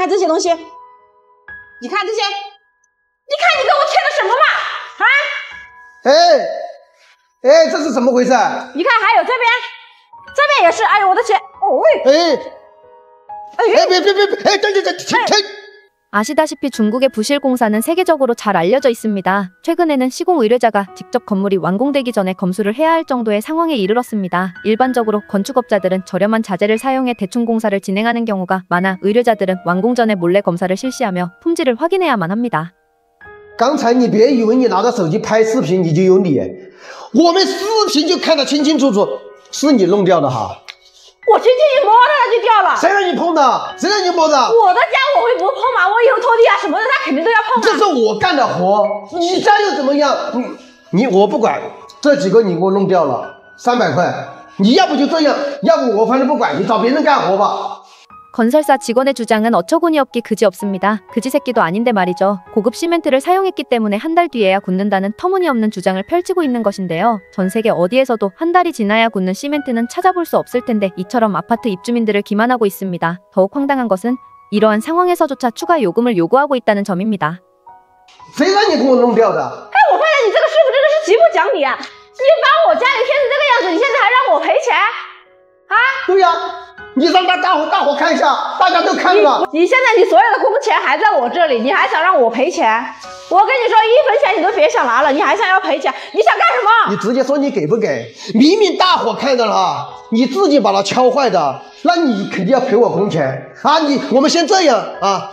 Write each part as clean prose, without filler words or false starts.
看这些东西，你看这些，你看你给我贴的什么嘛？啊？哎，这是怎么回事？你看还有这边也是，哎呦我的天，哦喂！别，停！ 아시다시피 중국의 부실공사는 세계적으로 잘 알려져 있습니다. 최근에는 시공 의뢰자가 직접 건물이 완공되기 전에 검수를 해야 할 정도의 상황에 이르렀습니다. 일반적으로 건축업자들은 저렴한 자재를 사용해 대충 공사를 진행하는 경우가 많아 의뢰자들은 완공 전에 몰래 검사를 실시하며 품질을 확인해야만 합니다. 刚才你别以为你拿着手机拍视频你就有理，我们视频就看得清清楚楚，是你弄掉的哈。 我轻轻一摸它就掉了。谁让你碰的？谁让你摸的？我的家我会不碰吗？我以后拖地啊什么的，他肯定都要碰啊。这是我干的活，你家又怎么样？我不管，这几个你给我弄掉了，300块。你要不就这样，要不我反正不管，你找别人干活吧。 건설사 직원의 주장은 어처구니 없기 그지없습니다. 그지새끼도 아닌데 말이죠. 고급 시멘트를 사용했기 때문에 한 달 뒤에야 굳는다는 터무니없는 주장을 펼치고 있는 것인데요. 전 세계 어디에서도 한 달이 지나야 굳는 시멘트는 찾아볼 수 없을 텐데 이처럼 아파트 입주민들을 기만하고 있습니다. 더욱 황당한 것은 이러한 상황에서조차 추가 요금을 요구하고 있다는 점입니다. 谁让你给我弄掉的？哎，我发现你这个师傅真的是极不讲理啊！你把我家里贴成这个样子，你现在还让我赔钱？啊？对呀。 你让大伙看一下，大家都看了。你现在你所有的工钱还在我这里，你还想让我赔钱？我跟你说，1分钱你都别想拿了，你还想要赔钱？你想干什么？你直接说你给不给？明明大伙看到了，你自己把它敲坏的，那你肯定要赔我工钱啊！我们先这样啊。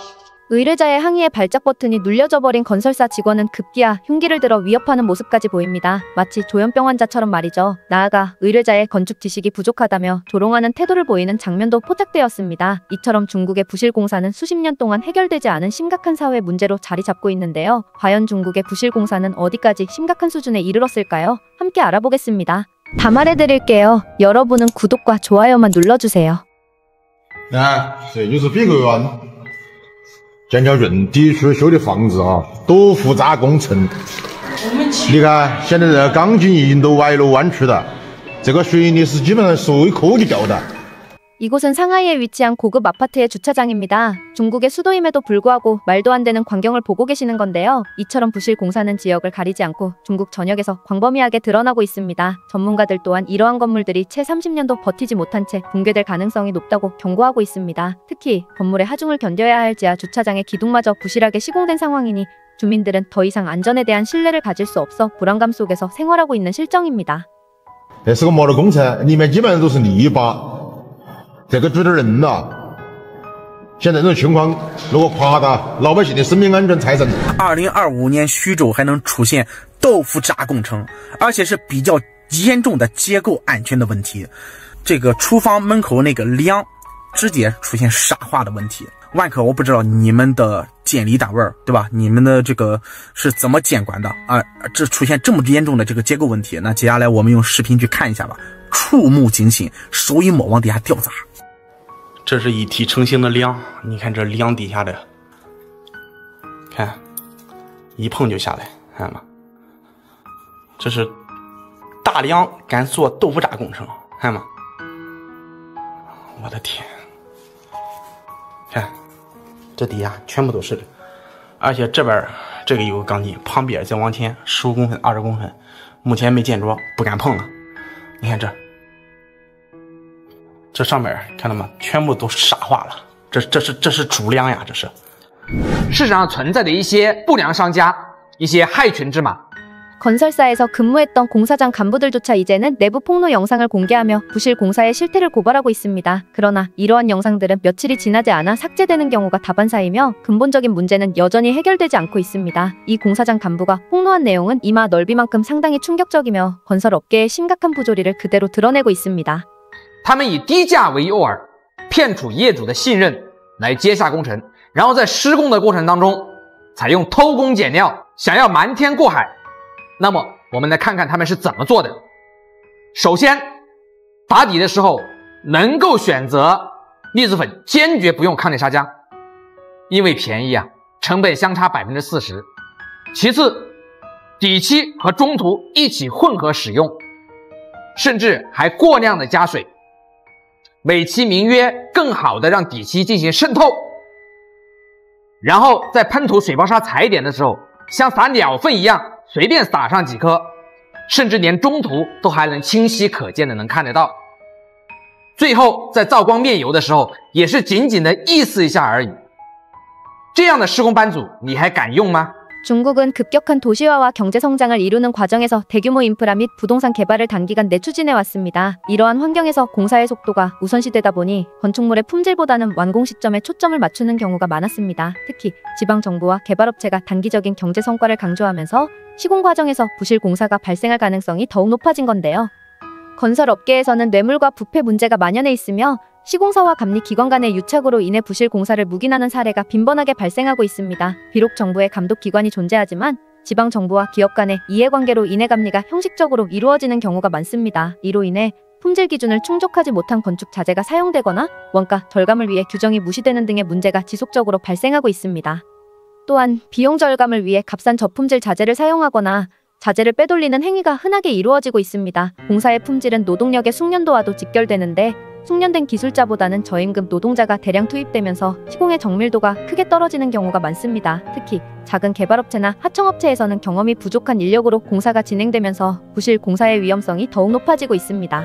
의뢰자의 항의에 발작 버튼이 눌려져 버린 건설사 직원은 급기야 흉기를 들어 위협하는 모습까지 보입니다. 마치 조현병 환자처럼 말이죠. 나아가 의뢰자의 건축 지식이 부족하다며 조롱하는 태도를 보이는 장면도 포착되었습니다. 이처럼 중국의 부실공사는 수십 년 동안 해결되지 않은 심각한 사회 문제로 자리 잡고 있는데요. 과연 중국의 부실공사는 어디까지 심각한 수준에 이르렀을까요? 함께 알아보겠습니다. 다 말해드릴게요. 여러분은 구독과 좋아요만 눌러주세요. 这就是碧桂园 建条润底区修的房子啊，多复杂工程。你看，现在这个钢筋已经都歪了弯曲了，这个水泥是基本上所有抠就掉的。 이곳은 상하이에 위치한 고급 아파트의 주차장입니다. 중국의 수도임에도 불구하고 말도 안 되는 광경을 보고 계시는 건데요. 이처럼 부실 공사는 지역을 가리지 않고 중국 전역에서 광범위하게 드러나고 있습니다. 전문가들 또한 이러한 건물들이 채 30년도 버티지 못한 채 붕괴될 가능성이 높다고 경고하고 있습니다. 특히 건물의 하중을 견뎌야 할 지하 주차장의 기둥마저 부실하게 시공된 상황이니 주민들은 더 이상 안전에 대한 신뢰를 가질 수 없어 불안감 속에서 생활하고 있는 실정입니다. 这是个模的工程，里面基本上都是泥巴。 这个住的人呐，像这种情况，如果夸大老百姓的生命安全财产。2025年徐州还能出现豆腐渣工程，而且是比较严重的结构安全的问题。这个厨房门口那个梁直接出现沙化的问题。万科，我不知道你们的监理单位对吧？你们的这个是怎么监管的啊？这出现这么严重的这个结构问题，那接下来我们用视频去看一下吧，触目惊心，手一摸往底下掉渣。 这是一体成型的梁，你看这梁底下的，看，一碰就下来，看了吗？这是大梁敢做豆腐渣工程，看吗？我的天！看，这底下全部都是的，而且这边这个有个钢筋，旁边再往前15公分、20公分，目前没见着，不敢碰了。你看这。 这上面看到吗？全部都沙化了，这是主梁呀，这是。市场上存在的一些不良商家，一些害群之马。 건설사에서 근무했던 공사장 간부들조차 이제는 내부 폭로 영상을 공개하며 부실 공사의 실태를 고발하고 있습니다. 그러나 이러한 영상들은 며칠이 지나지 않아 삭제되는 경우가 다반사이며 근본적인 문제는 여전히 해결되지 않고 있습니다. 이 공사장 간부가 폭로한 내용은 이마 넓이만큼 상당히 충격적이며 건설업계의 심각한 부조리를 그대로 드러내고 있습니다. 他们以低价为诱饵，骗取业主的信任来接下工程，然后在施工的过程当中，采用偷工减料，想要瞒天过海。那么，我们来看看他们是怎么做的。首先，打底的时候能够选择腻子粉，坚决不用康美砂浆，因为便宜啊，成本相差40%。其次，底漆和中涂一起混合使用，甚至还过量的加水。美其名曰更好的让底漆进行渗透，然后在喷涂水泡沙踩点的时候，像撒鸟粪一样随便撒上几颗，甚至连中途都还能清晰可见的能看得到。最后在照光面油的时候，也是仅仅的意思一下而已。这样的施工班组你还敢用吗？ 중국은 급격한 도시화와 경제 성장을 이루는 과정에서 대규모 인프라 및 부동산 개발을 단기간 내 추진해 왔습니다. 이러한 환경에서 공사의 속도가 우선시되다 보니 건축물의 품질보다는 완공 시점에 초점을 맞추는 경우가 많았습니다. 특히 지방정부와 개발업체가 단기적인 경제 성과를 강조하면서 시공 과정에서 부실 공사가 발생할 가능성이 더욱 높아진 건데요. 건설업계에서는 뇌물과 부패 문제가 만연해 있으며 시공사와 감리기관 간의 유착으로 인해 부실 공사를 묵인하는 사례가 빈번하게 발생하고 있습니다. 비록 정부의 감독기관이 존재하지만 지방정부와 기업 간의 이해관계로 인해 감리가 형식적으로 이루어지는 경우가 많습니다. 이로 인해 품질 기준을 충족하지 못한 건축 자재가 사용되거나 원가 절감을 위해 규정이 무시되는 등의 문제가 지속적으로 발생하고 있습니다. 또한 비용 절감을 위해 값싼 저품질 자재를 사용하거나 자재를 빼돌리는 행위가 흔하게 이루어지고 있습니다. 공사의 품질은 노동력의 숙련도와도 직결되는데 숙련된 기술자보다는 저임금 노동자가 대량 투입되면서 시공의 정밀도가 크게 떨어지는 경우가 많습니다. 특히 작은 개발업체나 하청업체에서는 경험이 부족한 인력으로 공사가 진행되면서 부실 공사의 위험성이 더욱 높아지고 있습니다.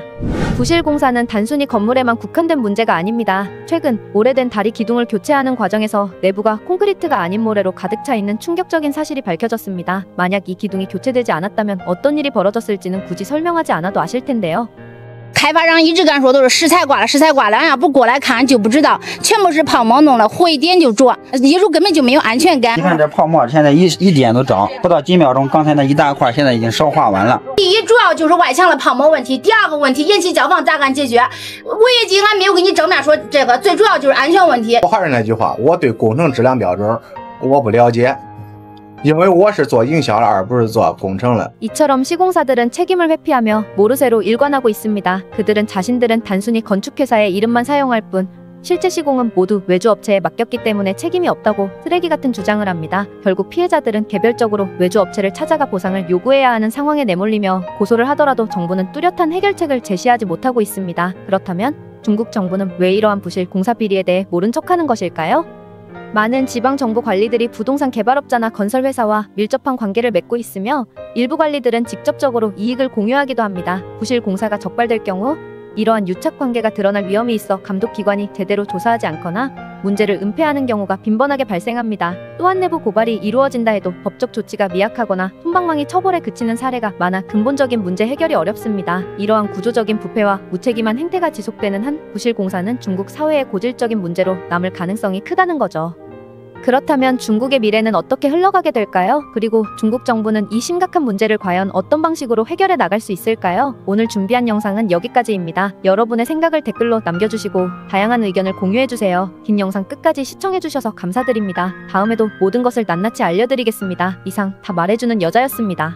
부실 공사는 단순히 건물에만 국한된 문제가 아닙니다. 최근 오래된 다리 기둥을 교체하는 과정에서 내부가 콘크리트가 아닌 모래로 가득 차 있는 충격적인 사실이 밝혀졌습니다. 만약 이 기둥이 교체되지 않았다면 어떤 일이 벌어졌을지는 굳이 설명하지 않아도 아실 텐데요. 开发商一直敢说都是石材刮了，石材刮了，俺要不过来看就不知道，全部是泡沫弄了，火一点就着，业主根本就没有安全感。你看这泡沫现在一点都着，不到几秒钟，刚才那一大块现在已经烧化完了。第一主要就是外墙的泡沫问题，第二个问题延期交房咋敢解决？物业局俺没有给你正面说这个，最主要就是安全问题。我还是那句话，我对工程质量标准我不了解。 因为我是做营销的，而不是做工程的。 이처럼 시공사들은 책임을 회피하며 모르쇠로 일관하고 있습니다. 그들은 자신들은 단순히 건축회사의 이름만 사용할 뿐 실제 시공은 모두 외주업체에 맡겼기 때문에 책임이 없다고 쓰레기 같은 주장을 합니다. 결국 피해자들은 개별적으로 외주업체를 찾아가 보상을 요구해야 하는 상황에 내몰리며 고소를 하더라도 정부는 뚜렷한 해결책을 제시하지 못하고 있습니다. 그렇다면 중국 정부는 왜 이러한 부실 공사 비리에 대해 모른 척하는 것일까요? 많은 지방정부 관리들이 부동산 개발업자나 건설회사와 밀접한 관계를 맺고 있으며 일부 관리들은 직접적으로 이익을 공유하기도 합니다. 부실 공사가 적발될 경우 이러한 유착관계가 드러날 위험이 있어 감독기관이 제대로 조사하지 않거나 문제를 은폐하는 경우가 빈번하게 발생합니다. 또한 내부 고발이 이루어진다 해도 법적 조치가 미약하거나 솜방망이 처벌에 그치는 사례가 많아 근본적인 문제 해결이 어렵습니다. 이러한 구조적인 부패와 무책임한 행태가 지속되는 한 부실 공사는 중국 사회의 고질적인 문제로 남을 가능성이 크다는 거죠. 그렇다면 중국의 미래는 어떻게 흘러가게 될까요? 그리고 중국 정부는 이 심각한 문제를 과연 어떤 방식으로 해결해 나갈 수 있을까요? 오늘 준비한 영상은 여기까지입니다. 여러분의 생각을 댓글로 남겨주시고 다양한 의견을 공유해주세요. 긴 영상 끝까지 시청해주셔서 감사드립니다. 다음에도 모든 것을 낱낱이 알려드리겠습니다. 이상 다 말해주는 여자였습니다.